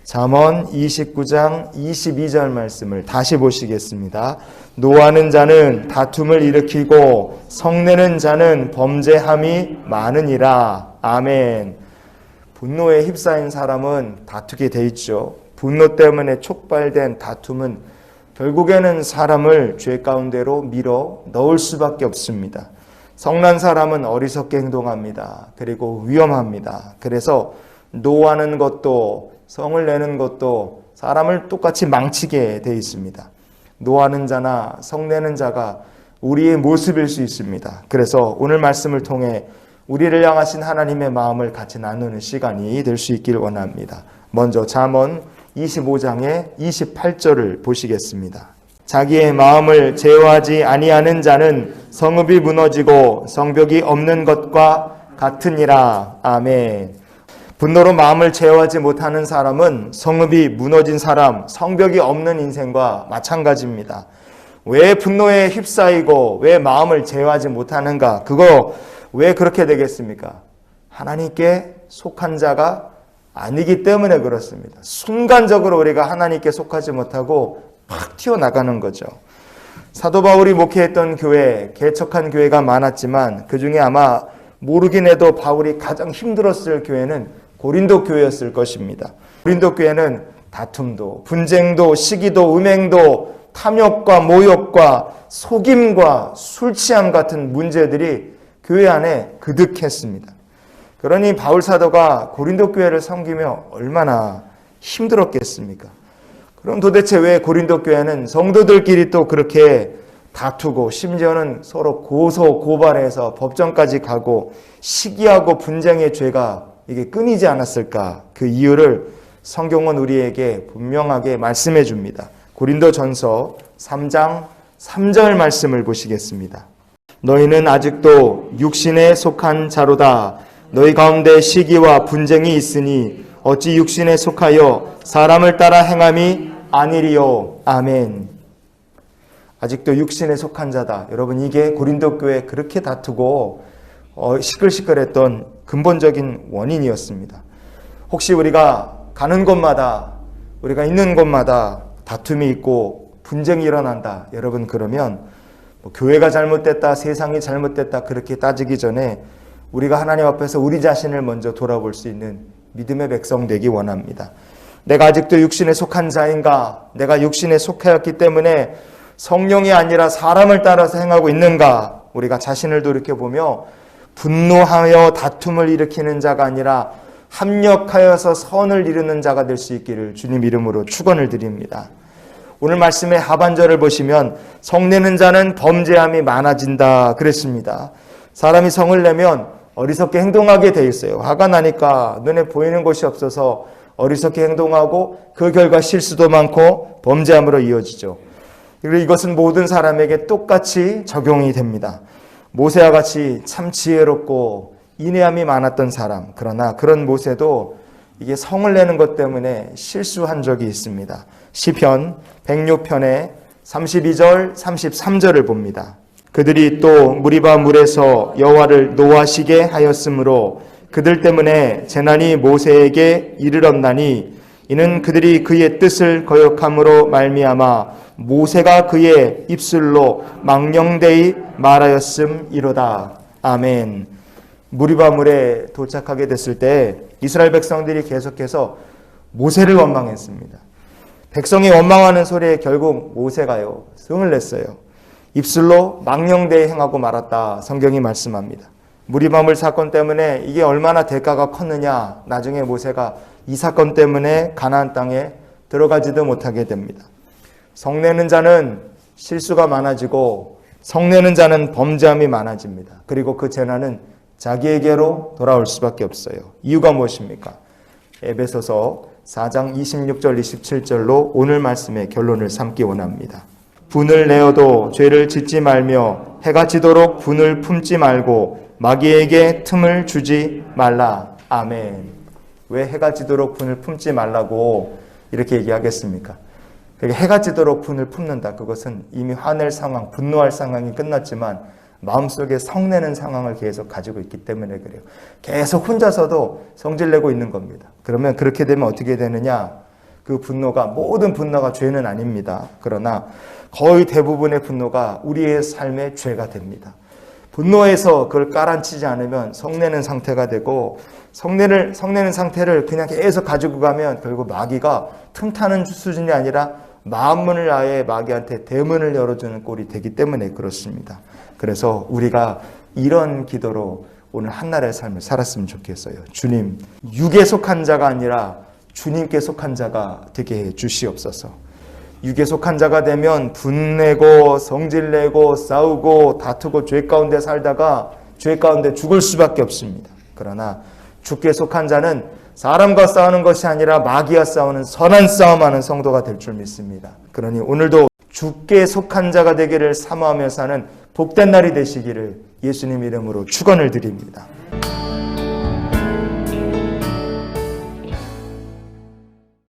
잠언 29장 22절 말씀을 다시 보시겠습니다. 노하는 자는 다툼을 일으키고 성내는 자는 범죄함이 많으니라. 아멘. 분노에 휩싸인 사람은 다투게 돼 있죠. 분노 때문에 촉발된 다툼은 결국에는 사람을 죄 가운데로 밀어 넣을 수밖에 없습니다. 성난 사람은 어리석게 행동합니다. 그리고 위험합니다. 그래서 노하는 것도 성을 내는 것도 사람을 똑같이 망치게 돼 있습니다. 노하는 자나 성내는 자가 우리의 모습일 수 있습니다. 그래서 오늘 말씀을 통해 우리를 향하신 하나님의 마음을 같이 나누는 시간이 될 수 있길 원합니다. 먼저 잠언 25장의 28절을 보시겠습니다. 자기의 마음을 제어하지 아니하는 자는 성읍이 무너지고 성벽이 없는 것과 같으니라. 아멘. 분노로 마음을 제어하지 못하는 사람은 성읍이 무너진 사람, 성벽이 없는 인생과 마찬가지입니다. 왜 분노에 휩싸이고 왜 마음을 제어하지 못하는가? 그거 왜 그렇게 되겠습니까? 하나님께 속한 자가 아니기 때문에 그렇습니다. 순간적으로 우리가 하나님께 속하지 못하고 팍 튀어나가는 거죠. 사도 바울이 목회했던 교회, 개척한 교회가 많았지만 그 중에 아마 모르긴 해도 바울이 가장 힘들었을 교회는 고린도 교회였을 것입니다. 고린도 교회는 다툼도, 분쟁도, 시기도, 음행도, 탐욕과 모욕과 속임과 술 취함 같은 문제들이 교회 안에 그득했습니다. 그러니 바울 사도가 고린도 교회를 섬기며 얼마나 힘들었겠습니까? 그럼 도대체 왜 고린도 교회는 성도들끼리 또 그렇게 다투고 심지어는 서로 고소 고발해서 법정까지 가고 시기하고 분쟁의 죄가 이게 끊이지 않았을까? 그 이유를 성경은 우리에게 분명하게 말씀해 줍니다. 고린도전서 3장 3절 말씀을 보시겠습니다. 너희는 아직도 육신에 속한 자로다. 너희 가운데 시기와 분쟁이 있으니 어찌 육신에 속하여 사람을 따라 행함이 아니리요. 아멘. 아직도 육신에 속한 자다. 여러분, 이게 고린도 교회 그렇게 다투고 시끌시끌했던 근본적인 원인이었습니다. 혹시 우리가 가는 곳마다, 우리가 있는 곳마다 다툼이 있고 분쟁이 일어난다. 여러분, 그러면 교회가 잘못됐다, 세상이 잘못됐다 그렇게 따지기 전에 우리가 하나님 앞에서 우리 자신을 먼저 돌아볼 수 있는 믿음의 백성 되기 원합니다. 내가 아직도 육신에 속한 자인가? 내가 육신에 속하였기 때문에 성령이 아니라 사람을 따라서 행하고 있는가? 우리가 자신을 돌이켜보며 분노하여 다툼을 일으키는 자가 아니라 합력하여서 선을 이루는 자가 될 수 있기를 주님 이름으로 축원을 드립니다. 오늘 말씀의 하반절을 보시면 성내는 자는 범죄함이 많아진다 그랬습니다. 사람이 성을 내면 어리석게 행동하게 돼 있어요. 화가 나니까 눈에 보이는 것이 없어서 어리석게 행동하고 그 결과 실수도 많고 범죄함으로 이어지죠. 그리고 이것은 모든 사람에게 똑같이 적용이 됩니다. 모세와 같이 참 지혜롭고 인내함이 많았던 사람, 그러나 그런 모세도 이게 성을 내는 것 때문에 실수한 적이 있습니다. 시편 106편의 32절 33절을 봅니다. 그들이 또 무리바 물에서 여호와를 노하시게 하였으므로 그들 때문에 재난이 모세에게 이르렀나니 이는 그들이 그의 뜻을 거역함으로 말미암아 모세가 그의 입술로 망령되이 말하였음이로다. 아멘. 무리바 물에 도착하게 됐을 때 이스라엘 백성들이 계속해서 모세를 원망했습니다. 백성이 원망하는 소리에 결국 모세가요 성을 냈어요. 입술로 망령되이 행하고 말았다. 성경이 말씀합니다. 무리바물 사건 때문에 이게 얼마나 대가가 컸느냐. 나중에 모세가 이 사건 때문에 가나안 땅에 들어가지도 못하게 됩니다. 성내는 자는 실수가 많아지고 성내는 자는 범죄함이 많아집니다. 그리고 그 재난은 자기에게로 돌아올 수밖에 없어요. 이유가 무엇입니까? 에베소서 4장 26절 27절로 오늘 말씀의 결론을 삼기 원합니다. 분을 내어도 죄를 짓지 말며 해가 지도록 분을 품지 말고 마귀에게 틈을 주지 말라. 아멘. 왜 해가 지도록 분을 품지 말라고 이렇게 얘기하겠습니까? 해가 지도록 분을 품는다. 그것은 이미 화낼 상황, 분노할 상황이 끝났지만 마음속에 성내는 상황을 계속 가지고 있기 때문에 그래요. 계속 혼자서도 성질내고 있는 겁니다. 그러면 그렇게 되면 어떻게 되느냐? 그 분노가, 모든 분노가 죄는 아닙니다. 그러나 거의 대부분의 분노가 우리의 삶의 죄가 됩니다. 분노해서 그걸 깔아치지 않으면 성내는 상태가 되고, 성내는 상태를 그냥 계속 가지고 가면 결국 마귀가 틈타는 수준이 아니라 마음문을 아예 마귀한테 대문을 열어주는 꼴이 되기 때문에 그렇습니다. 그래서 우리가 이런 기도로 오늘 한날의 삶을 살았으면 좋겠어요. 주님, 육에 속한 자가 아니라 주님께 속한 자가 되게 해 주시옵소서. 육에 속한 자가 되면 분내고 성질내고 싸우고 다투고 죄 가운데 살다가 죄 가운데 죽을 수밖에 없습니다. 그러나 주께 속한 자는 사람과 싸우는 것이 아니라 마귀와 싸우는 선한 싸움하는 성도가 될 줄 믿습니다. 그러니 오늘도 주께 속한 자가 되기를 사모하며 사는 복된 날이 되시기를 예수님 이름으로 축원을 드립니다.